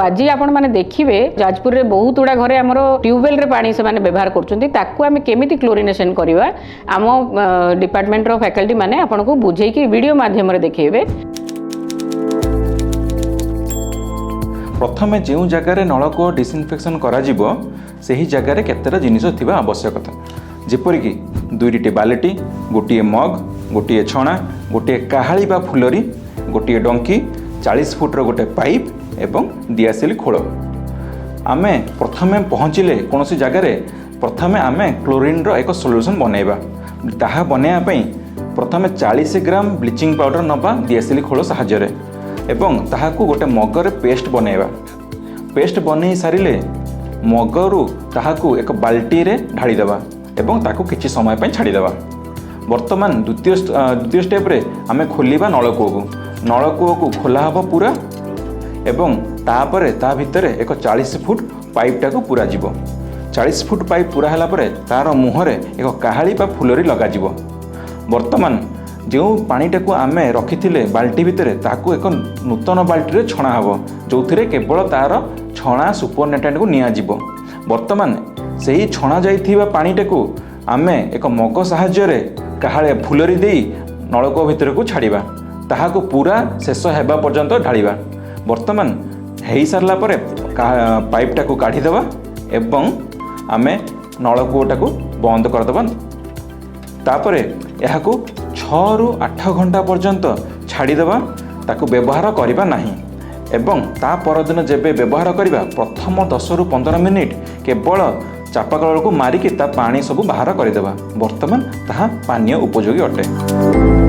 आज आपण माने देखिबे जाजपुर रे बहुत गुड़ा घरे आमर ट्यूबवेल रे पानी से माने व्यवहार करछन्ती ताकू आमे केमिति क्लोरिनेशन करबा आम डिपार्टमेंट रो फैकल्टी माने आपण को बुझेई कि वीडियो माध्यम रे देखैबे। प्रथमे जो जगार नलकूप डिसइनफेक्शन करा जिवो सेही जगार केतेटा जिनिस थिबा आवश्यकता जेपरिक 2टी बाल्टी गोटे मग गोटे छणा गोटे काहाली बा फुलरी गोटे डंकी 40 फुट्र गोटे पाइप एवं दियासिल खोल। आमे प्रथमे पहुँचले कौन सी जगार प्रथमे आमे क्लोरीन रो एक सॉल्यूशन बनैबा ताहा बनैया पई प्रथमे 40 ग्राम ब्लीचिंग पाउडर नबा दियासिल खोल सहायरे एवं ताहाकू गोटे मगर पेस्ट बनैबा। पेस्ट बनै सारिले मगरू ताहाकू एक बाल्टी रे ढाली देबा एवं ताकू किछि समय पई छाड़ी देबा। वर्तमान द्वितीय स्टेप रे आमे खोलिबा नलकूप को खोला हबो पूरा एवं तापरे ता भितर एक 40 फुट पाइपटा को पूरा जीवो। 40 फुट पाइप पूरा हला परे तार मुहरे एक काहाली बा फुलरी लगा जीवो। वर्तमान जो पानीटा को आमे रखिथिले बाल्टी भितर ताकू एक नूतन बाल्टी रे छणा हबो जोथिरे केवल तार छणा सुपरनेटेंट को निया जीवो। वर्तमान सही छणा जाइथिबा पानीटा को आमे एक मग सहाय्य रे काहाले फुलरी देई नलकूप भितर को छाड़िबा ताहाको पूरा शेष हेबा पर्यंत ढालिबा। वर्तमान हेई सारला परे पाइपटा को काढ़ी देबा एवं आमे नलकूपटा को बंद कर देबा। तापरे एहाकू 6 रु 8 घंटा पर्यंत छाड़ी देबा ताकू व्यवहार करिबा नाही एवं ता परदिन जेबे व्यवहार करिबा प्रथम 10 रु 15 मिनिट केवल चापाकल को मारिकी ता पानी सब बाहर कर देबा। वर्तमान ताहा पानीय उपयोगी अटे।